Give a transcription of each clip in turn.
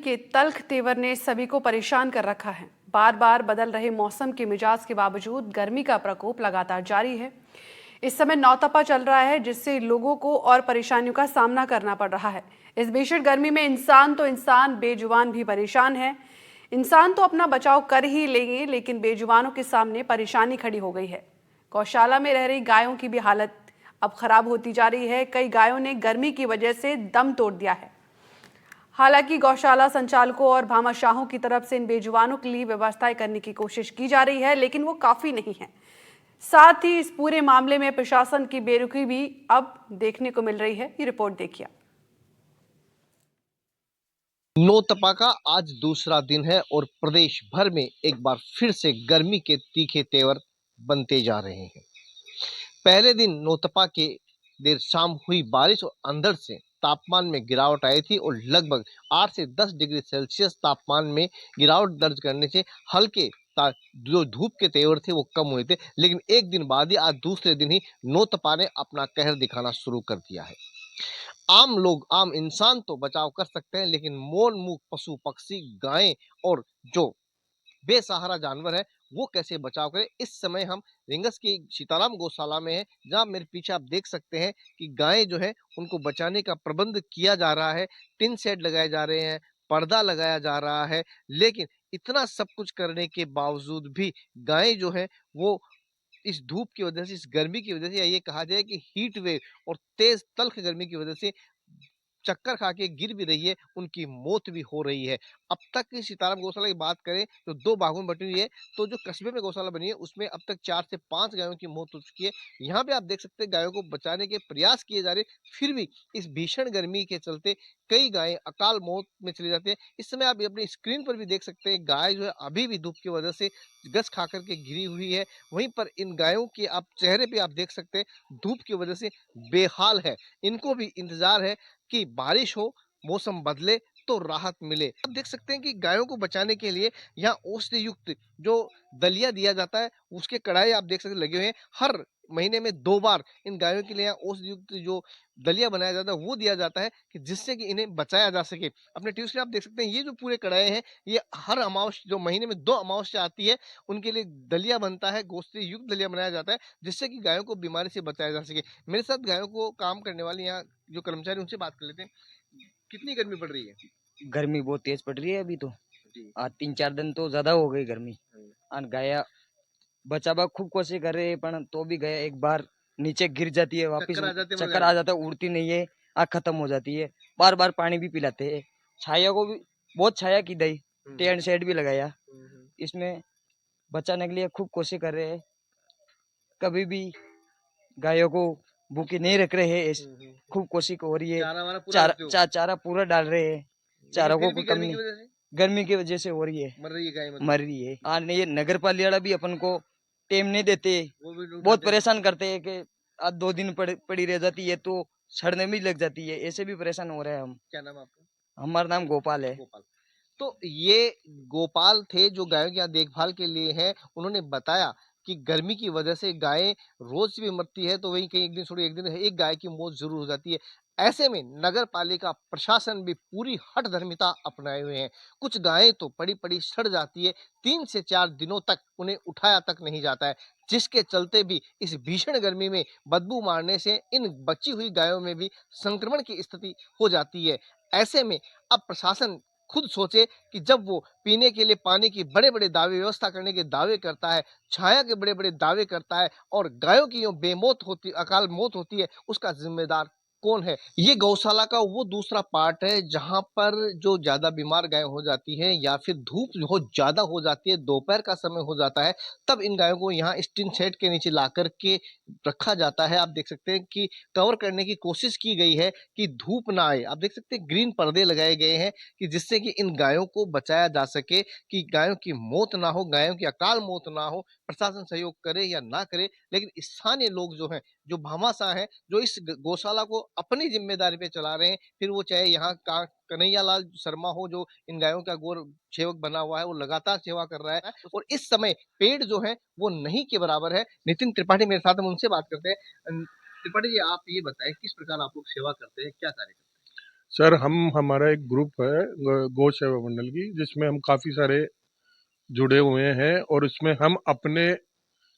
के तल्ख तेवर ने सभी को परेशान कर रखा है। बार बार बदल रहे मौसम के मिजाज के बावजूद गर्मी का प्रकोप लगातार जारी है। इस समय नौतपा चल रहा है, जिससे लोगों को और परेशानियों का सामना करना पड़ रहा है। इस भीषण गर्मी में इंसान बेजुबान भी परेशान है। इंसान तो अपना बचाव कर ही लेंगे, लेकिन बेजुबानों के सामने परेशानी खड़ी हो गई है। गौशाला में रह रही गायों की भी हालत अब खराब होती जा रही है। कई गायों ने गर्मी की वजह से दम तोड़ दिया है। हालांकि गौशाला संचालकों और भामाशाहों की तरफ से इन बेजुबानों के लिए व्यवस्थाएं करने की कोशिश की जा रही है, लेकिन वो काफी नहीं है। साथ ही इस पूरे मामले में प्रशासन की बेरुखी भी अब देखने को मिल रही है। ये रिपोर्ट देखिए। नौतपा का आज दूसरा दिन है और प्रदेश भर में एक बार फिर से गर्मी के तीखे तेवर बनते जा रहे हैं। पहले दिन नौतपा के देर शाम हुई बारिश और अंधड़ से तापमान में गिरावट आई थी और लगभग 8 से 10 डिग्री सेल्सियस तापमान में गिरावट दर्ज करने से हल्के जो धूप के तेवर थे वो कम हुए थे। लेकिन एक दिन बाद ही आज दूसरे दिन ही नौतपा ने अपना कहर दिखाना शुरू कर दिया है। आम लोग, आम इंसान तो बचाव कर सकते हैं, लेकिन मोर मूक पशु पक्षी, गायें और जो बेसहारा जानवर है वो कैसे बचाव करें। इस समय हम रिंगस की सीताराम गौशाला में है, जहां मेरे पीछे आप देख सकते हैं कि गायें जो है उनको बचाने का प्रबंध किया जा रहा है। टिन शेड लगाए जा रहे हैं, पर्दा लगाया जा रहा है, लेकिन इतना सब कुछ करने के बावजूद भी गायें जो है वो इस धूप की वजह से, इस गर्मी की वजह से, या ये कहा जाए कि हीट वेव और तेज तल्ख गर्मी की वजह से चक्कर खा के गिर भी रही है, उनकी मौत भी हो रही है। अब तक की सीताराम गौशाला की बात करें तो 2 भागों में बटी हुई है। तो जो कस्बे में गौशाला बनी है उसमें अब तक 4 से 5 गायों की मौत हो चुकी है। यहाँ पे आप देख सकते हैं गायों को बचाने के प्रयास किए जा रहे, फिर भी इस भीषण गर्मी के चलते कई गायें अकाल मौत में चली जाती है। इस समय आप अपनी स्क्रीन पर भी देख सकते हैं, गाय जो है अभी भी धूप की वजह से गस खा करके गिरी हुई है। वहीं पर इन गायों के आप चेहरे पे आप देख सकते हैं धूप की वजह से बेहाल है। इनको भी इंतजार है कि बारिश हो, मौसम बदले तो राहत मिले। आप देख सकते हैं कि गायों को बचाने के लिए यहाँ औषधि युक्त जो दलिया दिया जाता है उसके कड़ाई आप देख सकते लगे हुए हैं। हर महीने में 2 बार इन गायों के लिए यहाँ औषधि युक्त जो दलिया बनाया जाता है वो दिया जाता है कि जिससे कि इन्हें बचाया जा सके। अपने टीवी स्क्रीन आप देख सकते हैं, ये जो पूरे कड़ाए हैं ये हर अमावस्या, जो महीने में 2 अमावस्या आती है उनके लिए दलिया बनता है, औषधि युक्त दलिया बनाया जाता है, जिससे कि गायों को बीमारी से बचाया जा सके। मेरे साथ गायों को काम करने वाले यहाँ जो कर्मचारी, उनसे बात कर लेते हैं। कितनी गर्मी पड़ रही है? गर्मी बहुत तेज पड़ रही है अभी तो। जी। आज 3-4 दिन तो ज्यादा हो गई गर्मी। और गाया बचावा खूब कोशिश कर रहे हैं, पर तो भी गया एक बार नीचे गिर जाती है, वापस चक्कर आ जाता है, उड़ती नहीं है, आँख खत्म हो जाती है। बार बार पानी भी पिलाते हैं। छाया को भी बहुत छाया की दई, टेंट शेड भी लगाया। इसमें बचाने के लिए खूब कोशिश कर रहे हैं। कभी भी गायों को भूखी नहीं रख रहे हैं, खूब कोशिश हो रही है। चारा पूरा डाल रहे हैं, चारा को कोई कमी नहीं। गर्मी की वजह से हो रही है, मर रही है। और ये नगर पालिका भी अपन को टेम नहीं देते, बहुत परेशान करते हैं कि आज 2 दिन पड़ी रह जाती है तो सड़ने भी लग जाती है। ऐसे भी परेशान हो रहे हैं हम। क्या नाम आपका? हमारा नाम गोपाल है। गोपाल। तो ये गोपाल थे जो गायों की यहाँ देखभाल के लिए हैं। उन्होंने बताया कि गर्मी की वजह से गायें रोज भी मरती है, तो वहीं कहीं एक दिन छोड़ी एक दिन एक गाय की मौत जरूर हो जाती है। ऐसे में नगर पालिका प्रशासन भी पूरी हठ धर्मिता अपनाए हुए हैं। कुछ गायें तो पड़ी पड़ी सड़ जाती है, 3 से 4 दिनों तक उन्हें उठाया तक नहीं जाता है, जिसके चलते भी इस भीषण गर्मी में बदबू मारने से इन बची हुई गायों में भी संक्रमण की स्थिति हो जाती है। ऐसे में अब प्रशासन खुद सोचे कि जब वो पीने के लिए पानी की बड़े-बड़े दावे, व्यवस्था करने के दावे करता है, छाया के बड़े-बड़े दावे करता है और गायों की यूँ बेमौत होती, अकाल मौत होती है, उसका ज़िम्मेदार कौन है? ये गौशाला का वो दूसरा पार्ट है जहाँ पर जो ज़्यादा बीमार गाय हो जाती है या फिर धूप बहुत ज़्यादा हो जाती है, दोपहर का समय हो जाता है, तब इन गायों को यहाँ इस टिन शेड के नीचे ला कर के रखा जाता है। आप देख सकते हैं कि कवर करने की कोशिश की गई है कि धूप ना आए। आप देख सकते हैं ग्रीन पर्दे लगाए गए हैं कि जिससे कि इन गायों को बचाया जा सके, कि गायों की मौत ना हो, गायों की अकाल मौत ना हो। प्रशासन सहयोग करे या ना करे, लेकिन स्थानीय लोग जो हैं, जो भामाशाह हैं, जो इस गौशाला को अपनी जिम्मेदारी पे चला रहे हैं, फिर वो चाहे यहाँ का कन्हैया लाल शर्मा हो जो इन गायों का गौर सेवक बना हुआ है, वो लगातार सेवा कर रहा है और इस समय पेड़ जो है वो नहीं के बराबर है। नितिन त्रिपाठी मेरे साथ, हम उनसे बात करते हैं। त्रिपाठी जी, आप ये बताएं किस प्रकार आप लोग सेवा करते हैं, क्या कार्य करते हैं? सर हमारा एक ग्रुप है गौ सेवा मंडल की, जिसमें हम काफी सारे जुड़े हुए हैं और उसमें हम अपने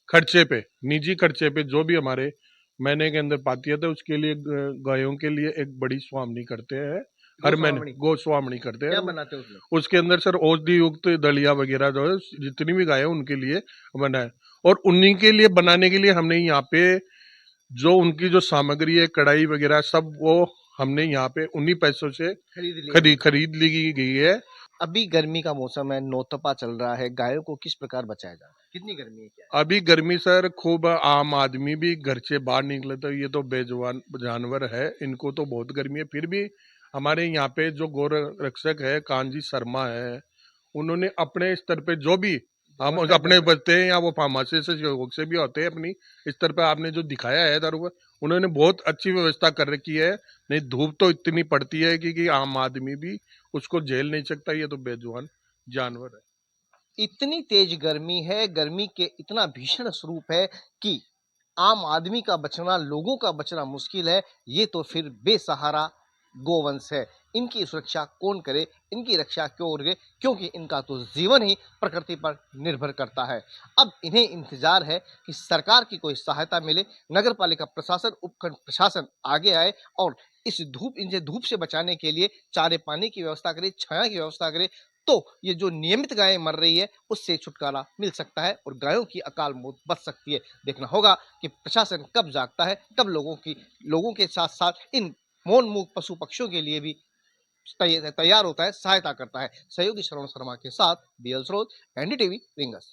खर्चे पे, निजी खर्चे पे, जो भी हमारे महीने के अंदर पाती है तो उसके लिए गायों के लिए एक बड़ी स्वामनी करते हैं। हर महीने गोस्वामी करते हैं। क्या बनाते हैं उसमें? उसके अंदर सर औषधि युक्त दलिया वगैरह जो है जितनी भी गाय है उनके लिए बनाए, और उन्हीं के लिए बनाने के लिए हमने यहाँ पे जो उनकी जो सामग्री है, कढ़ाई वगैरह सब, वो हमने यहाँ पे उन्हीं पैसों से खरीद ली गई है। अभी गर्मी का मौसम है, नौतपा चल रहा है, गायों को किस प्रकार बचाया जाए? कितनी गर्मी है, क्या है? अभी गर्मी सर खूब, आम आदमी भी घर से बाहर निकले तो ये तो बेजुबान जानवर है, इनको तो बहुत गर्मी है। फिर भी हमारे यहाँ पे जो गौ रक्षक है कांजी शर्मा है, उन्होंने अपने स्तर पे जो भी हम अपने बचते हैं या वो फार्मेसी से सहयोग से भी होते हैं, अपनी स्तर पे आपने जो दिखाया है दारू का, उन्होंने बहुत अच्छी व्यवस्था कर रखी है। नहीं धूप तो इतनी पड़ती है कि आम आदमी भी उसको झेल नहीं सकता, ये तो बेजुबान जानवर है। इतनी तेज गर्मी है, गर्मी के इतना भीषण स्वरूप है कि आम आदमी का बचना, लोगों का बचना मुश्किल है। ये तो फिर बेसहारा गोवंश है, इनकी सुरक्षा कौन करे, इनकी रक्षा क्यों करे? क्योंकि इनका तो जीवन ही प्रकृति पर निर्भर करता है। अब इन्हें इंतजार है कि सरकार की कोई सहायता मिले, नगर पालिका प्रशासन, उपखंड प्रशासन आगे आए और इनसे धूप से बचाने के लिए चारे पानी की व्यवस्था करे, छाया की व्यवस्था करे, तो ये जो नियमित गायें मर रही है उससे छुटकारा मिल सकता है और गायों की अकाल मौत बच सकती है। देखना होगा कि प्रशासन कब जागता है, कब लोगों के साथ साथ इन मौन मूक पशु पक्षियों के लिए भी तैयार होता है, सहायता करता है। सहयोगी श्रवण शर्मा के साथ बीएल स्रोत, एनडीटीवी, रिंगस।